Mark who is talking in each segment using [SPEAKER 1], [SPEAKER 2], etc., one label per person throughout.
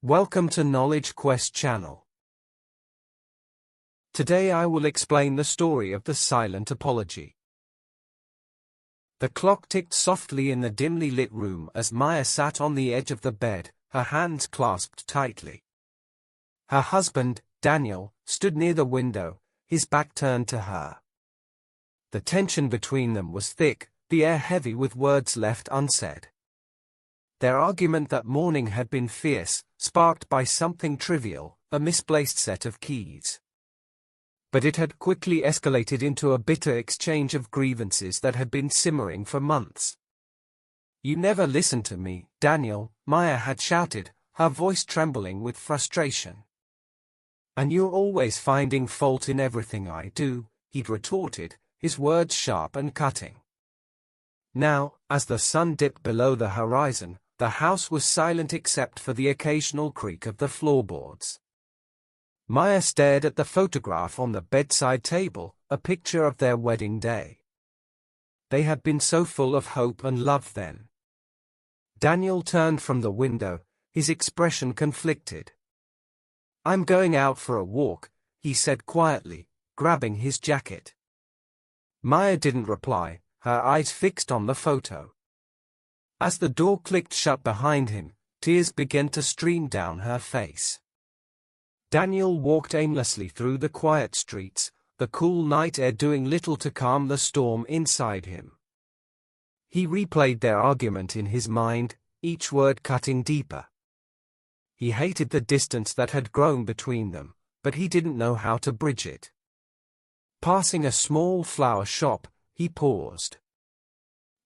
[SPEAKER 1] Welcome to Knowledge Quest channel. Today I will explain the story of the silent apology. The clock ticked softly in the dimly lit room as Maya sat on the edge of the bed, her hands clasped tightly. Her husband, Daniel, stood near the window, his back turned to her. The tension between them was thick, the air heavy with words left unsaid. Their argument that morning had been fierce, sparked by something trivial, a misplaced set of keys. But it had quickly escalated into a bitter exchange of grievances that had been simmering for months. "You never listen to me, Daniel," Maya had shouted, her voice trembling with frustration. "And you're always finding fault in everything I do," he'd retorted, his words sharp and cutting. Now, as the sun dipped below the horizon, the house was silent except for the occasional creak of the floorboards. Maya stared at the photograph on the bedside table, a picture of their wedding day. They had been so full of hope and love then. Daniel turned from the window, his expression conflicted. "I'm going out for a walk," he said quietly, grabbing his jacket. Maya didn't reply, her eyes fixed on the photo. As the door clicked shut behind him, tears began to stream down her face. Daniel walked aimlessly through the quiet streets, the cool night air doing little to calm the storm inside him. He replayed their argument in his mind, each word cutting deeper. He hated the distance that had grown between them, but he didn't know how to bridge it. Passing a small flower shop, he paused.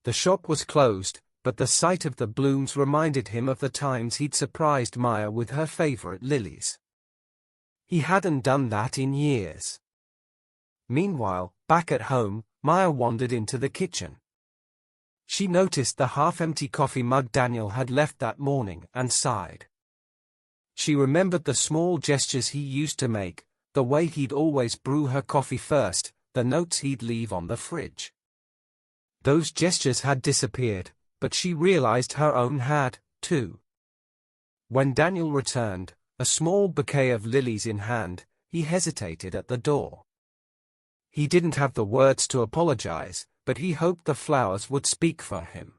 [SPEAKER 1] The shop was closed, but the sight of the blooms reminded him of the times he'd surprised Maya with her favorite lilies. He hadn't done that in years. Meanwhile, back at home, Maya wandered into the kitchen. She noticed the half-empty coffee mug Daniel had left that morning and sighed. She remembered the small gestures he used to make, the way he'd always brew her coffee first, the notes he'd leave on the fridge. Those gestures had disappeared, but she realized her own had, too. When Daniel returned, a small bouquet of lilies in hand, he hesitated at the door. He didn't have the words to apologize, but he hoped the flowers would speak for him.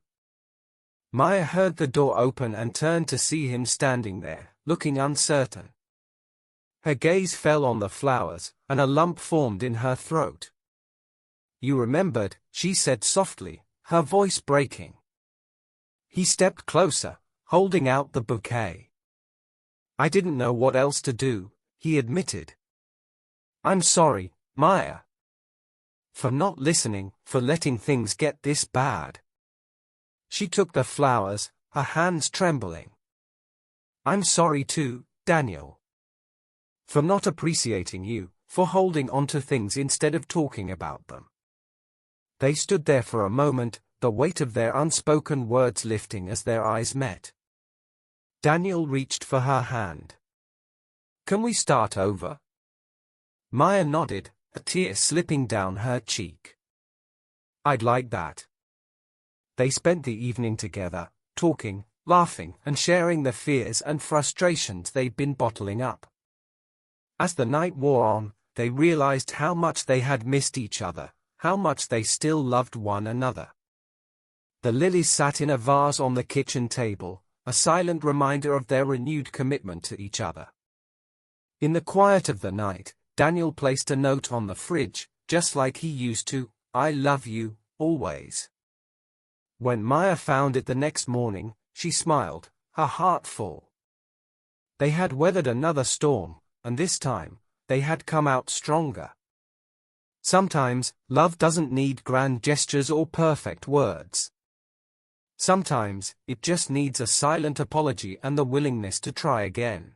[SPEAKER 1] Maya heard the door open and turned to see him standing there, looking uncertain. Her gaze fell on the flowers, and a lump formed in her throat. "You remembered," she said softly, her voice breaking. He stepped closer, holding out the bouquet. "I didn't know what else to do," he admitted. "I'm sorry, Maya. For not listening, for letting things get this bad." She took the flowers, her hands trembling. "I'm sorry too, Daniel. For not appreciating you, for holding on to things instead of talking about them." They stood there for a moment, the weight of their unspoken words lifting as their eyes met. Daniel reached for her hand. "Can we start over?" Maya nodded, a tear slipping down her cheek. "I'd like that." They spent the evening together, talking, laughing, and sharing the fears and frustrations they'd been bottling up. As the night wore on, they realized how much they had missed each other, how much they still loved one another. The lilies sat in a vase on the kitchen table, a silent reminder of their renewed commitment to each other. In the quiet of the night, Daniel placed a note on the fridge, just like he used to, "I love you, always." When Maya found it the next morning, she smiled, her heart full. They had weathered another storm, and this time, they had come out stronger. Sometimes, love doesn't need grand gestures or perfect words. Sometimes, it just needs a silent apology and the willingness to try again.